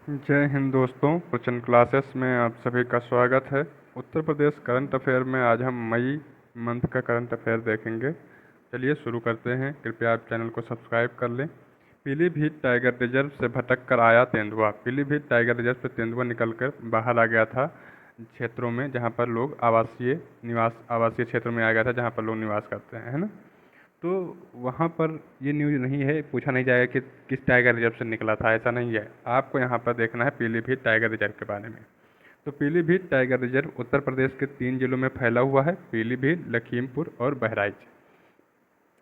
जय हिंद दोस्तों, coaching classes में आप सभी का स्वागत है। उत्तर प्रदेश करंट अफेयर में आज हम मई मंथ का करंट अफेयर देखेंगे। चलिए शुरू करते हैं। कृपया आप चैनल को सब्सक्राइब कर लें। पीलीभीत टाइगर रिजर्व से भटक कर आया तेंदुआ। पीलीभीत टाइगर रिजर्व से तेंदुआ निकलकर बाहर आ गया था क्षेत्रों में जहाँ पर लोग आवासीय क्षेत्रों में आ गया था जहाँ पर लोग निवास करते हैं, है ना। तो वहाँ पर ये न्यूज़ नहीं है, पूछा नहीं जाएगा कि किस टाइगर रिजर्व से निकला था, ऐसा नहीं है। आपको यहाँ पर देखना है पीलीभीत टाइगर रिजर्व के बारे में। तो पीलीभीत टाइगर रिजर्व उत्तर प्रदेश के 3 जिलों में फैला हुआ है, पीलीभीत, लखीमपुर और बहराइच।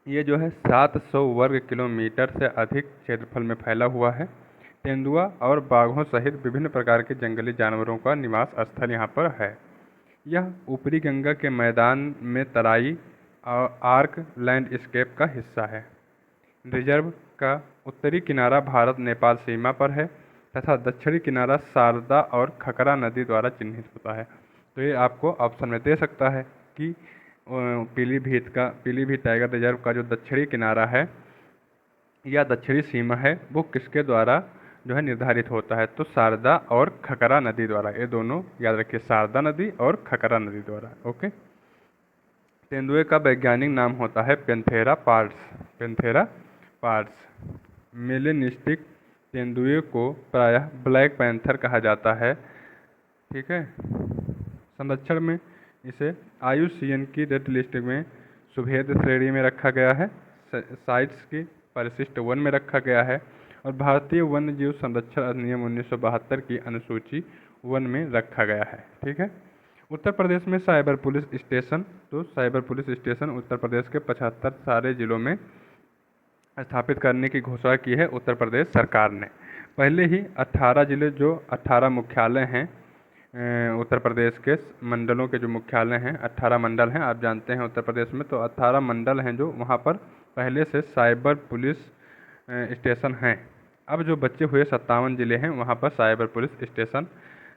ये जो है 700 वर्ग किलोमीटर से अधिक क्षेत्रफल में फैला हुआ है। तेंदुआ और बाघों सहित विभिन्न प्रकार के जंगली जानवरों का निवास स्थल यहाँ पर है। यह ऊपरी गंगा के मैदान में तराई और आर्क लैंडस्केप का हिस्सा है। रिजर्व का उत्तरी किनारा भारत नेपाल सीमा पर है तथा दक्षिणी किनारा शारदा और खकरा नदी द्वारा चिन्हित होता है। तो ये आपको ऑप्शन में दे सकता है कि पीलीभीत टाइगर रिजर्व का जो दक्षिणी किनारा है या दक्षिणी सीमा है वो किसके द्वारा जो है निर्धारित होता है। तो शारदा और खकरा नदी द्वारा, ये दोनों याद रखिए, शारदा नदी और खकरा नदी द्वारा। ओके। तेंदुए का वैज्ञानिक नाम होता है पेंथेरा पार्स। मेलेनिस्टिक तेंदुए को प्रायः ब्लैक पैंथर कहा जाता है। ठीक है। संरक्षण में इसे IUCN की रेड लिस्ट में सुभेद श्रेणी में रखा गया है, साइट्स की परिशिष्ट वन में रखा गया है और भारतीय वन्य जीव संरक्षण अधिनियम 1972 की अनुसूची वन में रखा गया है। ठीक है। उत्तर प्रदेश में साइबर पुलिस स्टेशन, तो cyber police station Uttar Pradesh के 75 सारे जिलों में स्थापित करने की घोषणा की है उत्तर प्रदेश सरकार ने। पहले ही 18 जिले, जो 18 मुख्यालय हैं उत्तर प्रदेश के मंडलों के जो मुख्यालय हैं, 18 मंडल हैं आप जानते हैं उत्तर प्रदेश में, तो 18 मंडल हैं जो वहाँ पर पहले से साइबर पुलिस स्टेशन हैं। अब जो बचे हुए 57 जिले हैं वहाँ पर साइबर पुलिस स्टेशन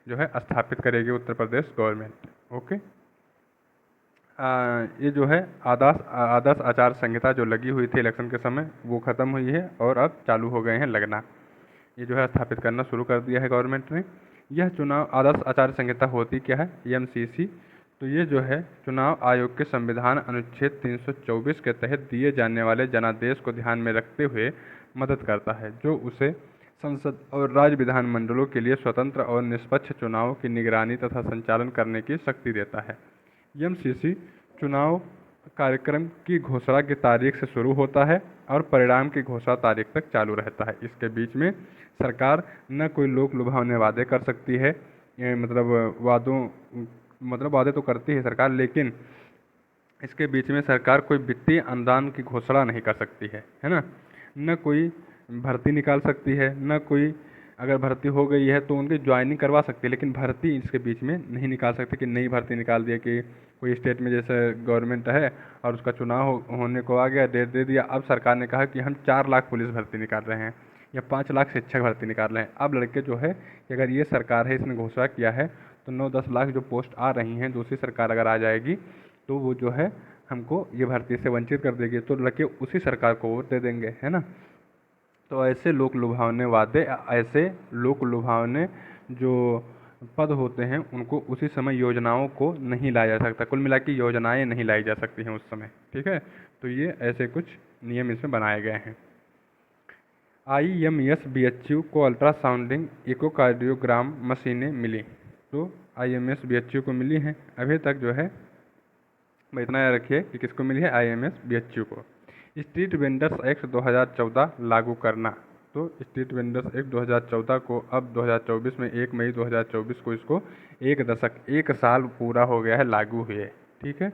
जो है स्थापित करेगी उत्तर प्रदेश गवर्नमेंट। ओके। ये जो है आदर्श आचार संहिता जो लगी हुई थी इलेक्शन के समय वो ख़त्म हुई है और अब चालू हो गए हैं लगना। ये जो है स्थापित करना शुरू कर दिया है गवर्नमेंट ने। यह चुनाव आदर्श आचार संहिता होती क्या है, MCC। तो ये जो है चुनाव आयोग के संविधान अनुच्छेद 324 के तहत दिए जाने वाले जनादेश को ध्यान में रखते हुए मदद करता है, जो उसे संसद और राज्य विधानमंडलों के लिए स्वतंत्र और निष्पक्ष चुनाव की निगरानी तथा संचालन करने की शक्ति देता है। MCC चुनाव कार्यक्रम की घोषणा की तारीख से शुरू होता है और परिणाम की घोषणा तारीख तक चालू रहता है। इसके बीच में सरकार न कोई लोक लुभावने वादे कर सकती है, मतलब वादे तो करती है सरकार, लेकिन इसके बीच में सरकार कोई वित्तीय अनुदान की घोषणा नहीं कर सकती है ना। न कोई भर्ती निकाल सकती है, न कोई, अगर भर्ती हो गई है तो उनकी ज्वाइनिंग करवा सकती है, लेकिन भर्ती इसके बीच में नहीं निकाल सकती कि नई भर्ती निकाल दिया कि कोई स्टेट में जैसे गवर्नमेंट है और उसका चुनाव होने को आ गया, डेट दे दिया, अब सरकार ने कहा कि हम 4 लाख पुलिस भर्ती निकाल रहे हैं या 5 लाख शिक्षक भर्ती निकाल रहे हैं। अब लड़के जो है कि अगर ये सरकार है, इसने घोषणा किया है, तो 9-10 लाख जो पोस्ट आ रही हैं, दूसरी सरकार अगर आ जाएगी तो वो जो है हमको ये भर्ती से वंचित कर देगी, तो लड़के उसी सरकार को वोट दे देंगे, है ना। तो ऐसे लोक लुभावने वादे, ऐसे लोक लुभावने जो पद होते हैं उनको उसी समय योजनाओं को नहीं लाया जा सकता। कुल मिला के योजनाएं नहीं लाई जा सकती हैं उस समय। ठीक है। तो ये ऐसे कुछ नियम इसमें बनाए गए हैं। IMS-BHU को अल्ट्रासाउंडिंग इकोकार्डियोग्राम मशीनें मिली। तो IMS-BHU को मिली हैं अभी तक जो है, इतना याद रखिए कि किसको मिली है, IMS-BHU को। स्ट्रीट वेंडर्स एक्ट 2014 लागू करना। तो स्ट्रीट वेंडर्स एक्ट 2014 को अब 2024 में 1 मई 2024 को इसको 1 साल पूरा हो गया है लागू हुए। ठीक है।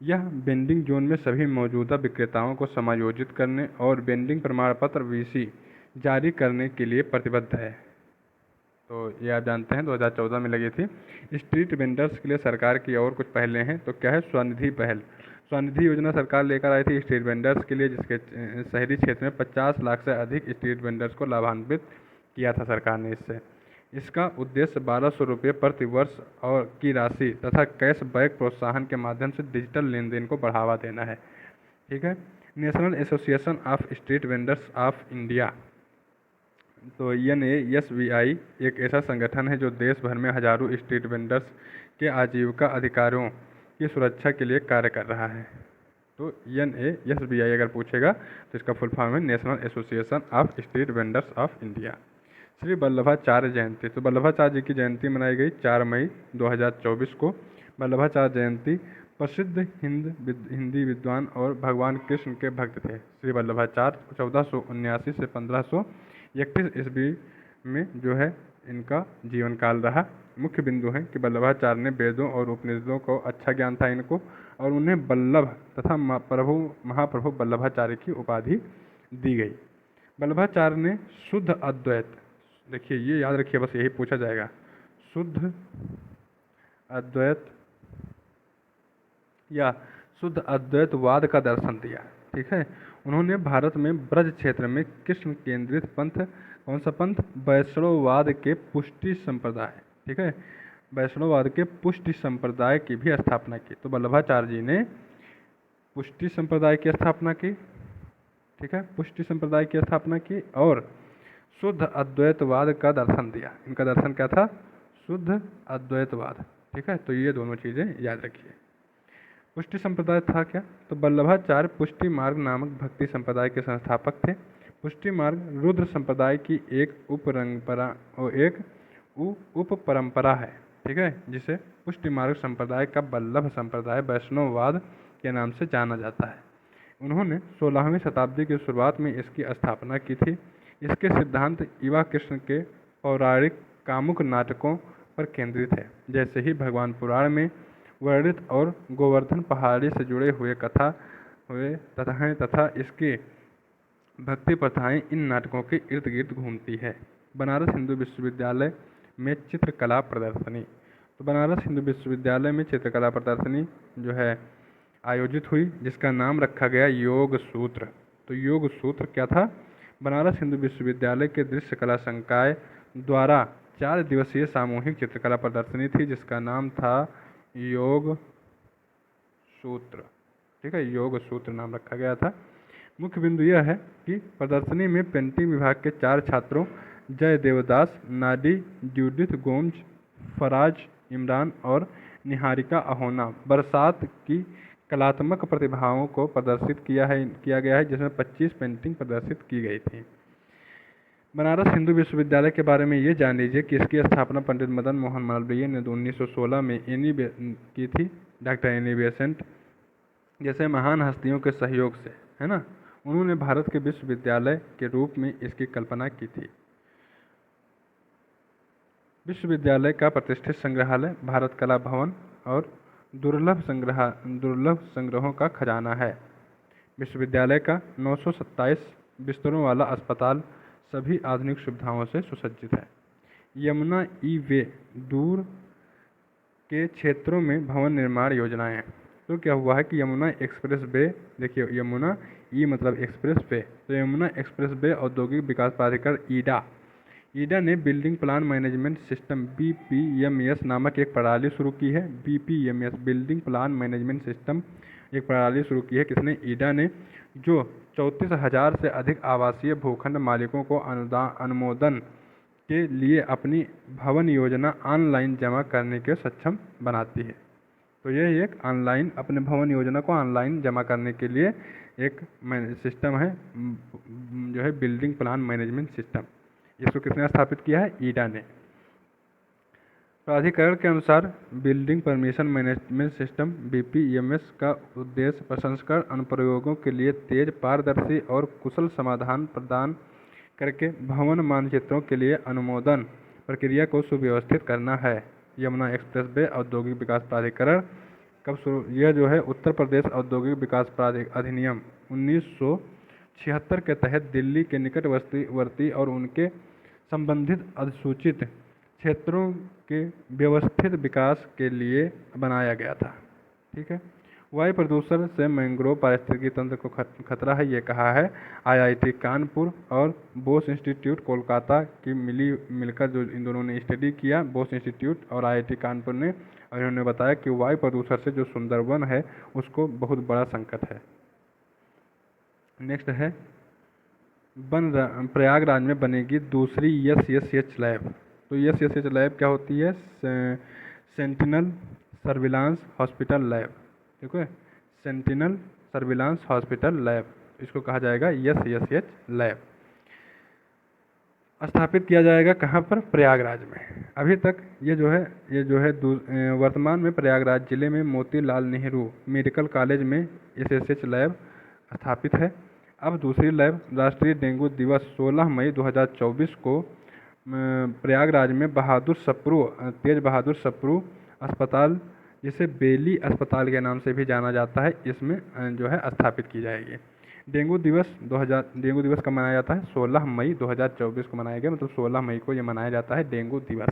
यह वेंडिंग जोन में सभी मौजूदा विक्रेताओं को समायोजित करने और वेंडिंग प्रमाण पत्र VC जारी करने के लिए प्रतिबद्ध है। तो ये आप जानते हैं 2014 में लगी थी। स्ट्रीट वेंडर्स के लिए सरकार की और कुछ पहलें हैं। तो क्या है, स्वनिधि पहल। स्वनिधि योजना सरकार लेकर आई थी स्ट्रीट वेंडर्स के लिए, जिसके शहरी क्षेत्र में 50 लाख से अधिक स्ट्रीट वेंडर्स को लाभान्वित किया था सरकार ने इससे। इसका उद्देश्य 1200 रुपये प्रति वर्ष और की राशि तथा कैशबैक प्रोत्साहन के माध्यम से डिजिटल लेन देन को बढ़ावा देना है। ठीक है। National association of street vendors of India तो NASBI एक ऐसा संगठन है जो देश भर में हजारों स्ट्रीट वेंडर्स के आजीविका अधिकारों की सुरक्षा के लिए कार्य कर रहा है। तो NASBI अगर पूछेगा तो इसका फुल फॉर्म है national association of street vendors of India. Shri Vallabhacharya Jayanti, तो वल्लभाचार्य जी की जयंती मनाई गई 4 मई 2024 को। वल्लभाचार्य जयंती प्रसिद्ध हिंदी विद्वान और भगवान कृष्ण के भक्त थे। श्री वल्लभाचार्य 1479 से 1531 ईस्वी में जो है इनका जीवन काल रहा। मुख्य बिंदु है कि वल्लभाचार्य ने वेदों और उपनिषदों को अच्छा ज्ञान था इनको, और उन्हें वल्लभ तथा महाप्रभु वल्लभाचार्य की उपाधि दी गई। वल्लभाचार्य ने शुद्ध अद्वैत, देखिए ये याद रखिए, बस यही पूछा जाएगा, शुद्ध अद्वैत या शुद्ध अद्वैतवाद का दर्शन दिया। ठीक है, उन्होंने भारत में ब्रज क्षेत्र में कृष्ण केंद्रित पंथ, कौन सा पंथ, वैष्णववाद के पुष्टि संप्रदाय, ठीक है, वैष्णववाद के पुष्टि संप्रदाय की भी स्थापना की। तो वल्लभाचार्य जी ने पुष्टि संप्रदाय की स्थापना की, ठीक है, पुष्टि संप्रदाय की स्थापना की और शुद्ध अद्वैतवाद का दर्शन दिया। इनका दर्शन क्या था, शुद्ध अद्वैतवाद। ठीक है, तो ये दोनों चीज़ें याद रखिए। पुष्टि संप्रदाय था क्या, तो वल्लभाचार्य पुष्टि मार्ग नामक भक्ति संप्रदाय के संस्थापक थे। पुष्टि मार्ग रुद्र संप्रदाय की एक उप परंपरा है। ठीक है, जिसे पुष्टि मार्ग संप्रदाय का वल्लभ संप्रदाय वैष्णववाद के नाम से जाना जाता है। उन्होंने 16वीं शताब्दी की शुरुआत में इसकी स्थापना की थी। इसके सिद्धांत युवा कृष्ण के पौराणिक कामुक नाटकों पर केंद्रित है, जैसे ही भगवान पुराण में वर्णित और गोवर्धन पहाड़ी से जुड़े हुए कथाएं तथा इसकी भक्ति प्रथाएं इन नाटकों के इर्द गिर्द घूमती है। बनारस हिंदू विश्वविद्यालय में चित्रकला प्रदर्शनी, तो बनारस हिंदू विश्वविद्यालय में चित्रकला प्रदर्शनी जो है आयोजित हुई, जिसका नाम रखा गया योग सूत्र। तो योग सूत्र क्या था, बनारस हिंदू विश्वविद्यालय के दृश्य कला संकाय द्वारा 4 दिवसीय सामूहिक चित्रकला प्रदर्शनी थी, जिसका नाम था योग सूत्र। ठीक है, योग सूत्र नाम रखा गया था। मुख्य बिंदु यह है कि प्रदर्शनी में पेंटिंग विभाग के 4 छात्रों जय देवदास, नाडी, जूडिथ गोम्ज, फराज इमरान और निहारिका अहोना बरसात की कलात्मक प्रतिभाओं को प्रदर्शित किया गया है, जिसमें 25 पेंटिंग प्रदर्शित की गई थी। बनारस हिंदू विश्वविद्यालय के बारे में ये जान लीजिए कि इसकी स्थापना पंडित मदन मोहन मालवीय ने 1916 में की थी। डॉक्टर एनी बेसेंट जैसे महान हस्तियों के सहयोग से, है ना, उन्होंने भारत के विश्वविद्यालय के रूप में इसकी कल्पना की थी। विश्वविद्यालय का प्रतिष्ठित संग्रहालय भारत कला भवन और दुर्लभ संग्रहों का खजाना है। विश्वविद्यालय का 927 बिस्तरों वाला अस्पताल सभी आधुनिक सुविधाओं से सुसज्जित है। यमुना वे दूर के क्षेत्रों में भवन निर्माण योजनाएं। तो क्या हुआ है कि यमुना एक्सप्रेस वे, देखिए यमुना मतलब एक्सप्रेस वे, तो यमुना एक्सप्रेस वे औद्योगिक विकास प्राधिकरण ईडा ने building plan management system BPMS नामक एक प्रणाली शुरू की है। BPMS building plan management system एक प्रणाली शुरू की है, किसने, ईडा ने, जो 34,000 से अधिक आवासीय भूखंड मालिकों को अनुमोदन के लिए अपनी भवन योजना ऑनलाइन जमा करने के सक्षम बनाती है। तो यह एक ऑनलाइन अपने भवन योजना को ऑनलाइन जमा करने के लिए एक सिस्टम है, जो है बिल्डिंग प्लान मैनेजमेंट सिस्टम। इसको किसने स्थापित किया है, ईडा ने। प्राधिकरण के अनुसार building permission management system BPMS का उद्देश्य प्रसंस्करण अनुप्रयोगों के लिए तेज, पारदर्शी और कुशल समाधान प्रदान करके भवन मानचित्रों के लिए अनुमोदन प्रक्रिया को सुव्यवस्थित करना है। यमुना एक्सप्रेस वे औद्योगिक विकास प्राधिकरण कब शुरू, यह जो है उत्तर प्रदेश औद्योगिक विकास अधिनियम 1976 के तहत दिल्ली के निकटवर्ती और उनके संबंधित अधिसूचित क्षेत्रों के व्यवस्थित विकास के लिए बनाया गया था। ठीक है, वायु प्रदूषण से मैंग्रोव पारिस्थितिकी तंत्र को खतरा है, ये कहा है IIT कानपुर और बोस इंस्टीट्यूट कोलकाता की मिलकर जो इन दोनों ने स्टडी किया, बोस इंस्टीट्यूट और IIT कानपुर ने, और इन्होंने बताया कि वायु प्रदूषण से जो सुंदरवन है उसको बहुत बड़ा संकट है। नेक्स्ट है प्रयागराज में बनेगी दूसरी SSH लैब। तो SSH लैब क्या होती है? Sentinel surveillance hospital lab. ठीक है, सेंटिनल सर्विलांस हॉस्पिटल लैब, इसको कहा जाएगा SSH लैब। स्थापित किया जाएगा कहाँ पर? प्रयागराज में। अभी तक ये जो है वर्तमान में प्रयागराज जिले में मोतीलाल नेहरू मेडिकल कॉलेज में SSH लैब स्थापित है। अब दूसरी लैब राष्ट्रीय डेंगू दिवस 16 मई 2024 को प्रयागराज में तेज बहादुर सप्रू अस्पताल, जिसे बेली अस्पताल के नाम से भी जाना जाता है, इसमें जो है स्थापित की जाएगी। डेंगू दिवस कब मनाया जाता है? 16 मई 2024 को मनाया गया, मतलब 16 मई को ये मनाया जाता है डेंगू दिवस।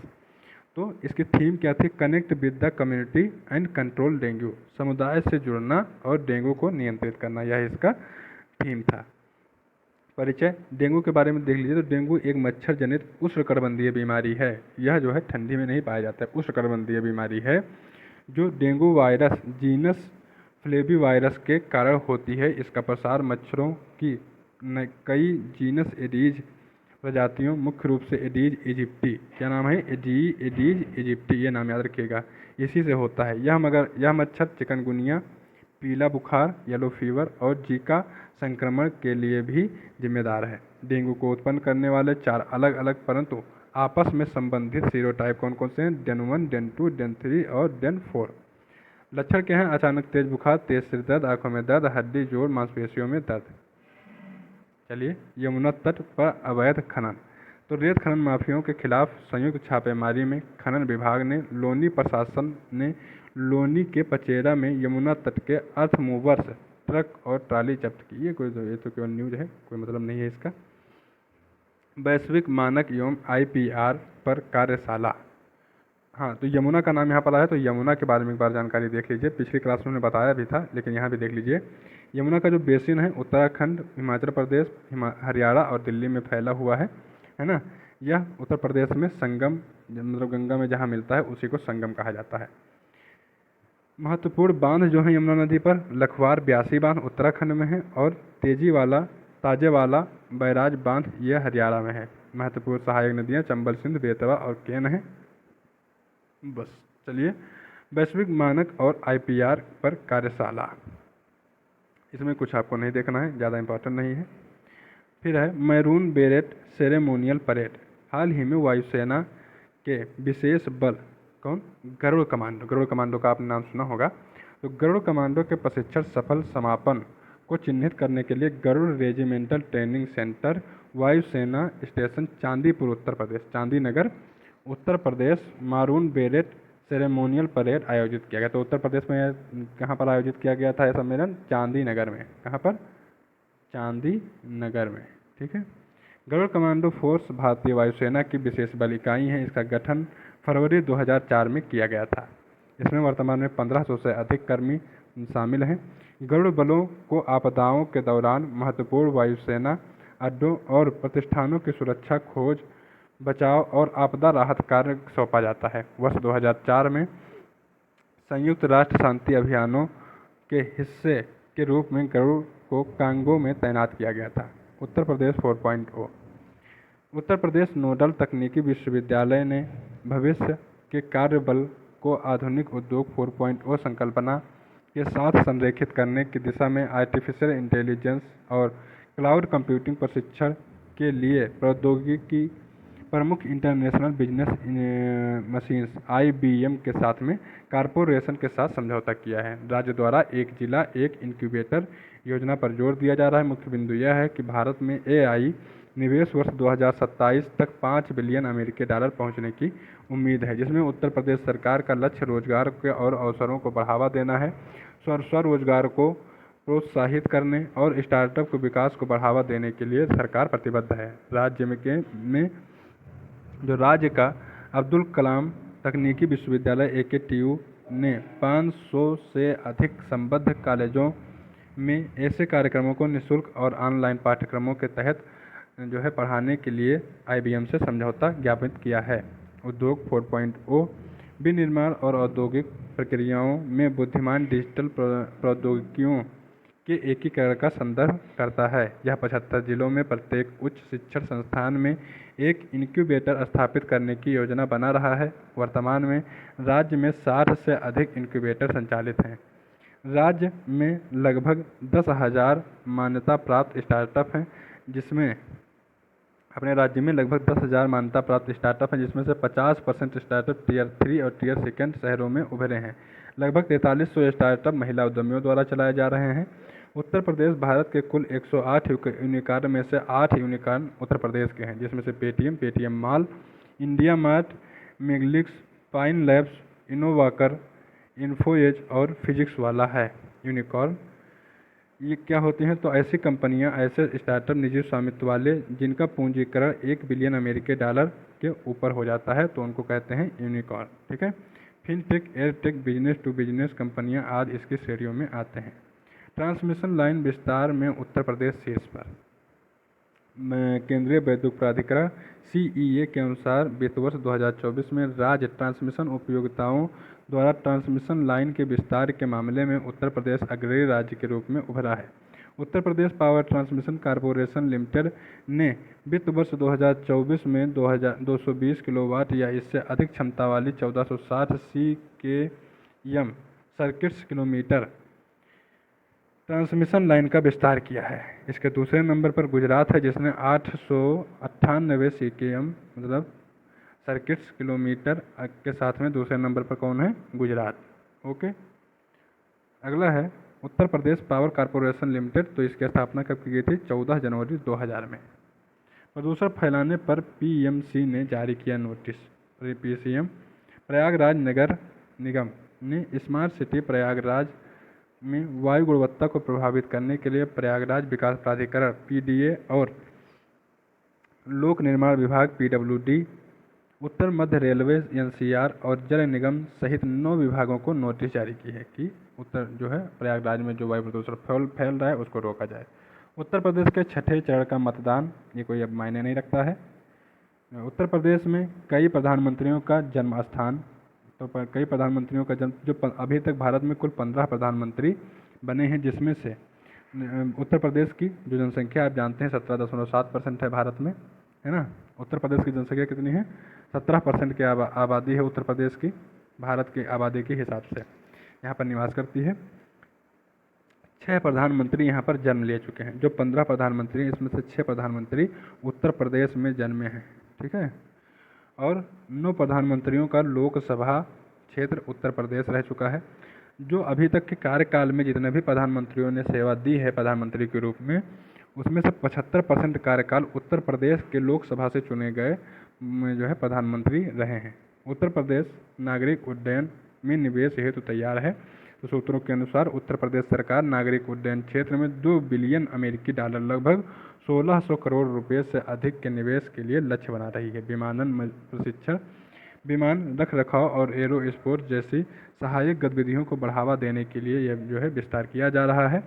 तो इसकी थीम क्या थी? Connect with the community and control dengue, समुदाय से जुड़ना और डेंगू को नियंत्रित करना, यह इसका थीम था। परिचय डेंगू के बारे में देख लीजिए। तो डेंगू एक मच्छर जनित उष्णकटिबंधीय बीमारी है। यह जो है ठंडी में नहीं पाया जाता है, उष्णकटिबंधीय बीमारी है जो डेंगू वायरस जीनस फ्लेविवायरस के कारण होती है। इसका प्रसार मच्छरों की कई जीनस एडीज प्रजातियों, मुख्य रूप से एडीज इजिप्टी, क्या नाम है? एडीज इजिप्टी, ये नाम याद रखिएगा, इसी से होता है। यह मच्छर चिकनगुनिया, पीला बुखार, येलो फीवर और जीका संक्रमण के लिए भी जिम्मेदार है। डेंगू को उत्पन्न करने वाले 4 अलग अलग परंतु आपस में संबंधित सीरोटाइप कौन कौन से हैं? डेन 1, डेन 2, डेन 3 और डेन 4। लक्षण क्या हैं? अचानक तेज बुखार, तेज सिर दर्द, आंखों में दर्द, हड्डी जोड़ मांसपेशियों में दर्द। चलिए, यमुना तट पर अवैध खनन। तो रेत खनन माफियाओं के खिलाफ संयुक्त छापेमारी में खनन विभाग ने लोनी प्रशासन ने लोनी के पचेरा में यमुना तट के अर्थ मूवर्स ट्रक और ट्राली जब्त की। ये तो केवल न्यूज है, कोई मतलब नहीं है इसका। वैश्विक मानक एवं IPR पर कार्यशाला। हाँ, तो यमुना का नाम यहाँ पर आया, तो यमुना के बारे में एक बार जानकारी देख लीजिए। पिछली क्लास में बताया भी था, लेकिन यहाँ भी देख लीजिए। यमुना का जो बेसिन है उत्तराखंड, हिमाचल प्रदेश, हरियाणा और दिल्ली में फैला हुआ है ना। यह उत्तर प्रदेश में संगम, मतलब गंगा में जहाँ मिलता है उसी को संगम कहा जाता है। महत्वपूर्ण बांध जो है यमुना नदी पर, लखवार ब्यासी बांध उत्तराखंड में है और ताजेवाला बैराज बांध यह हरियाणा में है। महत्वपूर्ण सहायक नदियाँ चंबल, सिंध, बेतवा और केन है। बस, चलिए, वैश्विक मानक और IPR पर कार्यशाला, इसमें कुछ आपको नहीं देखना है, ज़्यादा इम्पोर्टेंट नहीं है। फिर है मैरून बेरेट सेरेमोनियल परेड। हाल ही में वायुसेना के विशेष बल कौन? गरुड़ कमांडो का आपने नाम सुना होगा। तो गरुड़ कमांडो के प्रशिक्षण सफल समापन को चिन्हित करने के लिए गरुड़ रेजिमेंटल ट्रेनिंग सेंटर, वायुसेना station, Chandipur Uttar Pradesh, Chandinagar Uttar Pradesh, maroon बेरेट ceremonial parade आयोजित किया गया। तो उत्तर प्रदेश में कहाँ पर आयोजित किया गया था यह सम्मेलन? चांदीनगर में। कहाँ पर? चांदीनगर में। ठीक है। गरुड़ कमांडो फोर्स भारतीय वायुसेना की विशेष बल इकाई है। इसका गठन फरवरी 2004 में किया गया था। इसमें वर्तमान में 1500 से अधिक कर्मी शामिल हैं। गरुड़ बलों को आपदाओं के दौरान महत्वपूर्ण वायुसेना अड्डों और प्रतिष्ठानों की सुरक्षा, खोज, बचाव और आपदा राहत कार्य सौंपा जाता है। वर्ष 2004 में संयुक्त राष्ट्र शांति अभियानों के हिस्से के रूप में गरुड़ को कांगो में तैनात किया गया था। उत्तर प्रदेश 4.0। उत्तर प्रदेश नोडल तकनीकी विश्वविद्यालय ने भविष्य के कार्य बल को आधुनिक उद्योग 4.0 संकल्पना के साथ संरेखित करने की दिशा में आर्टिफिशियल इंटेलिजेंस और क्लाउड कंप्यूटिंग प्रशिक्षण के लिए प्रौद्योगिकी प्रमुख इंटरनेशनल बिजनेस मशीन्स IBM के साथ में कारपोरेशन के साथ समझौता किया है। राज्य द्वारा एक जिला एक इंक्यूबेटर योजना पर जोर दिया जा रहा है। मुख्य बिंदु यह है कि भारत में AI निवेश वर्ष 2027 तक $5 बिलियन अमेरिकी डॉलर पहुंचने की उम्मीद है, जिसमें उत्तर प्रदेश सरकार का लक्ष्य रोजगार के और अवसरों को बढ़ावा देना है। स्वरोजगार को प्रोत्साहित करने और स्टार्टअप को विकास को बढ़ावा देने के लिए सरकार प्रतिबद्ध है। राज्य का अब्दुल कलाम तकनीकी विश्वविद्यालय AKTU ने 500 से अधिक संबद्ध कॉलेजों में ऐसे कार्यक्रमों को निःशुल्क और ऑनलाइन पाठ्यक्रमों के तहत जो है पढ़ाने के लिए IBM से समझौता ज्ञापित किया है। उद्योग 4.0 विनिर्माण और औद्योगिक प्रक्रियाओं में बुद्धिमान डिजिटल प्रौद्योगिकियों के एकीकरण का संदर्भ करता है। यह 75 जिलों में प्रत्येक उच्च शिक्षण संस्थान में एक इनक्यूबेटर स्थापित करने की योजना बना रहा है। वर्तमान में राज्य में 60 से अधिक इनक्यूबेटर संचालित हैं। राज्य में लगभग 10,000 मान्यता प्राप्त स्टार्टअप हैं, जिसमें अपने राज्य में लगभग 10,000 मान्यता प्राप्त स्टार्टअप हैं, जिसमें से 50% स्टार्टअप टियर 3 और टियर 2 शहरों में उभरे हैं। लगभग 4300 स्टार्टअप महिला उद्यमियों द्वारा चलाए जा रहे हैं। उत्तर प्रदेश भारत के कुल 108 यूनिकॉर्न में से 8 यूनिकॉर्न उत्तर प्रदेश के हैं, जिसमें से पेटीएम मॉल, इंडिया मार्ट, मेग्लिक्स, पाइन लैब्स, इनोवाकर, इन्फोएज और फिजिक्स वाला है। यूनिकॉर्न ये क्या होती हैं? तो ऐसी कंपनियां, ऐसे स्टार्टअप निजी स्वामित्व वाले जिनका पूंजीकरण $1 बिलियन अमेरिकी डॉलर के ऊपर हो जाता है, तो उनको कहते हैं यूनिकॉर्न। ठीक है। Fintech, airtech, business to business कंपनियां आदि इसकी श्रेणियों में आते हैं। ट्रांसमिशन लाइन विस्तार में उत्तर प्रदेश शीर्ष पर। केंद्रीय विद्युत प्राधिकरण CEA के अनुसार वित्त वर्ष 2024 में राज्य ट्रांसमिशन उपयोगिताओं द्वारा ट्रांसमिशन लाइन के विस्तार के मामले में उत्तर प्रदेश अग्रणी राज्य के रूप में उभरा है। Uttar Pradesh power transmission corporation limited ने वित्त वर्ष 2024 में 220 किलोवाट या इससे अधिक क्षमता वाली 1460 CKM circuits kilometre transmission line का विस्तार किया है। इसके दूसरे नंबर पर गुजरात है, जिसने 898 CKM मतलब सर्किट्स किलोमीटर के साथ में दूसरे नंबर पर कौन है? गुजरात। ओके। अगला है Uttar Pradesh power corporation limited. तो इसकी स्थापना कब की गई थी? 14 जनवरी 2000 में। प्रदूषण फैलाने पर PMC ने जारी किया नोटिस। PCM प्रयागराज नगर निगम ने स्मार्ट सिटी प्रयागराज में वायु गुणवत्ता को प्रभावित करने के लिए प्रयागराज विकास प्राधिकरण PDA और लोक निर्माण विभाग PWD, उत्तर मध्य रेलवे NCR और जल निगम सहित 9 विभागों को नोटिस जारी की है कि उत्तर जो है प्रयागराज में जो वायु प्रदूषण फैल रहा है उसको रोका जाए। उत्तर प्रदेश के 6ठे चरण का मतदान ये कोई अब मायने नहीं रखता है। उत्तर प्रदेश में कई प्रधानमंत्रियों का जन्म स्थान, तो कई प्रधानमंत्रियों का जन्म, जो अभी तक भारत में कुल 15 प्रधानमंत्री बने हैं, जिसमें से उत्तर प्रदेश की जो जनसंख्या आप जानते हैं 17.7% है भारत में, है ना। उत्तर प्रदेश की जनसंख्या कितनी है? 17% की आबादी है उत्तर प्रदेश की, भारत की आबादी के हिसाब से यहाँ पर निवास करती है। 6 प्रधानमंत्री यहाँ पर जन्म ले चुके हैं। जो 15 प्रधानमंत्री हैं, इसमें से 6 प्रधानमंत्री उत्तर प्रदेश में जन्मे हैं। ठीक है। और 9 प्रधानमंत्रियों का लोकसभा क्षेत्र उत्तर प्रदेश रह चुका है। जो अभी तक के कार्यकाल में जितने भी प्रधानमंत्रियों ने सेवा दी है प्रधानमंत्री के रूप में, उसमें से 75% कार्यकाल उत्तर प्रदेश के लोकसभा से चुने गए जो है प्रधानमंत्री रहे हैं। उत्तर प्रदेश नागरिक उड्डयन में निवेश हेतु तैयार है। तो सूत्रों के अनुसार उत्तर प्रदेश सरकार नागरिक उड्डयन क्षेत्र में $2 बिलियन अमेरिकी डॉलर लगभग 1600 करोड़ रुपये से अधिक के निवेश के लिए लक्ष्य बना रही है। विमानन प्रशिक्षण, विमान रख रखाव और एरो स्पोर्ट्स जैसी सहायक गतिविधियों को बढ़ावा देने के लिए यह जो है विस्तार किया जा रहा है।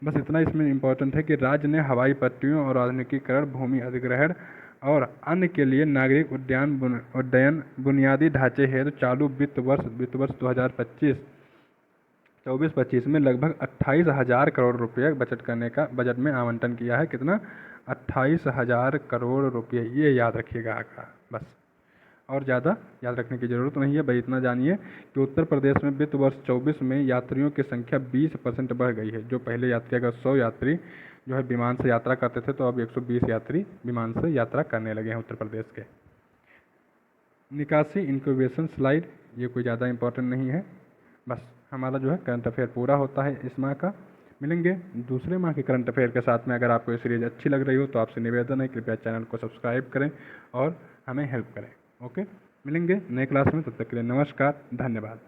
बस इतना इसमें इम्पोर्टेंट है कि राज्य ने हवाई पट्टियों और आधुनिकीकरण, भूमि अधिग्रहण और अन्य के लिए नागरिक उड्डयन बुनियादी ढांचे हेतु चालू वित्त वर्ष 2024-25 में लगभग 28,000 करोड़ रुपये बजट में आवंटन किया है। कितना? 28,000 करोड़ रुपये। ये याद रखिएगा आंकड़ा बस, और ज़्यादा याद रखने की ज़रूरत नहीं है। भाई इतना जानिए कि उत्तर प्रदेश में वित्त वर्ष 24 में यात्रियों की संख्या 20% बढ़ गई है। जो पहले यात्री अगर 100 यात्री जो है विमान से यात्रा करते थे, तो अब 120 यात्री विमान से यात्रा करने लगे हैं उत्तर प्रदेश के। निकासी इंक्यूबेशन स्लाइड ये कोई ज़्यादा इम्पोर्टेंट नहीं है। बस हमारा जो है करंट अफेयर पूरा होता है इस माह का। मिलेंगे दूसरे माह के करंट अफेयर के साथ में। अगर आपको ये सीरीज़ अच्छी लग रही हो तो आपसे निवेदन है कृपया चैनल को सब्सक्राइब करें और हमें हेल्प करें। ओके, मिलेंगे नए क्लास में। तब तक के लिए नमस्कार, धन्यवाद।